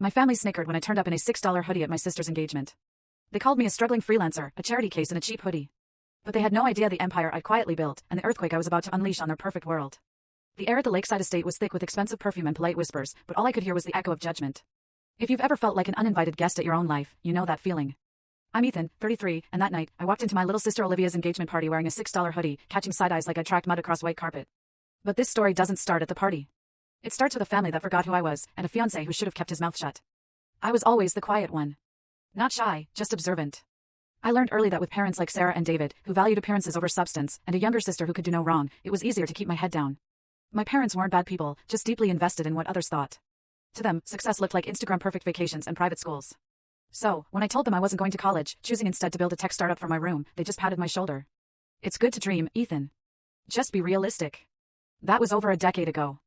My family snickered when I turned up in a $6 hoodie at my sister's engagement. They called me a struggling freelancer, a charity case and a cheap hoodie. But they had no idea the empire I'd quietly built, and the earthquake I was about to unleash on their perfect world. The air at the lakeside estate was thick with expensive perfume and polite whispers, but all I could hear was the echo of judgment. If you've ever felt like an uninvited guest at your own life, you know that feeling. I'm Ethan, 33, and that night, I walked into my little sister Olivia's engagement party wearing a $6 hoodie, catching side eyes like I tracked mud across white carpet. But this story doesn't start at the party. It starts with a family that forgot who I was, and a fiancé who should have kept his mouth shut. I was always the quiet one. Not shy, just observant. I learned early that with parents like Sarah and David, who valued appearances over substance, and a younger sister who could do no wrong, it was easier to keep my head down. My parents weren't bad people, just deeply invested in what others thought. To them, success looked like Instagram-perfect vacations and private schools. So, when I told them I wasn't going to college, choosing instead to build a tech startup from my room, they just patted my shoulder. It's good to dream, Ethan. Just be realistic. That was over a decade ago.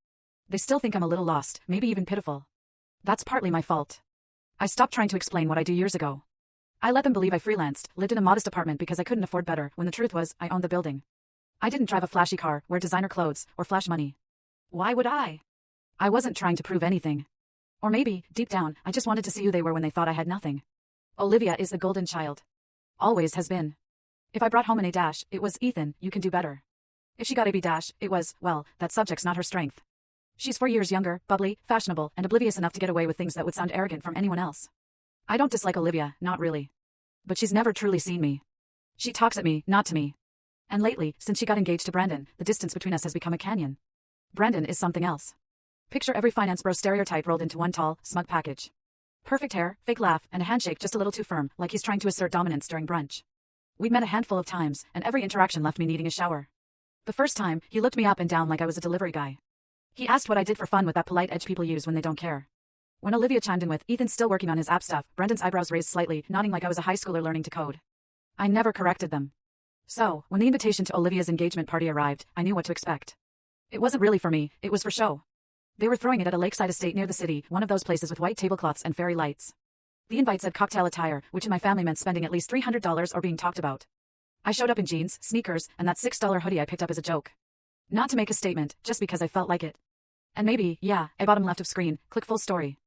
They still think I'm a little lost, maybe even pitiful. That's partly my fault. I stopped trying to explain what I do years ago. I let them believe I freelanced, lived in a modest apartment because I couldn't afford better, when the truth was, I owned the building. I didn't drive a flashy car, wear designer clothes, or flash money. Why would I? I wasn't trying to prove anything. Or maybe, deep down, I just wanted to see who they were when they thought I had nothing. Olivia is the golden child. Always has been. If I brought home an A-, it was, Ethan, you can do better. If she got a B-, it was, well, that subject's not her strength. She's 4 years younger, bubbly, fashionable, and oblivious enough to get away with things that would sound arrogant from anyone else. I don't dislike Olivia, not really. But she's never truly seen me. She talks at me, not to me. And lately, since she got engaged to Brandon, the distance between us has become a canyon. Brandon is something else. Picture every finance bro stereotype rolled into one tall, smug package. Perfect hair, fake laugh, and a handshake just a little too firm, like he's trying to assert dominance during brunch. We'd met a handful of times, and every interaction left me needing a shower. The first time, he looked me up and down like I was a delivery guy. He asked what I did for fun with that polite edge people use when they don't care. When Olivia chimed in with, Ethan's still working on his app stuff, Brandon's eyebrows raised slightly, nodding like I was a high schooler learning to code. I never corrected them. So, when the invitation to Olivia's engagement party arrived, I knew what to expect. It wasn't really for me, it was for show. They were throwing it at a lakeside estate near the city, one of those places with white tablecloths and fairy lights. The invite said cocktail attire, which in my family meant spending at least $300 or being talked about. I showed up in jeans, sneakers, and that $6 hoodie I picked up as a joke. Not to make a statement, just because I felt like it. And maybe, yeah, a bottom left of screen, click full story.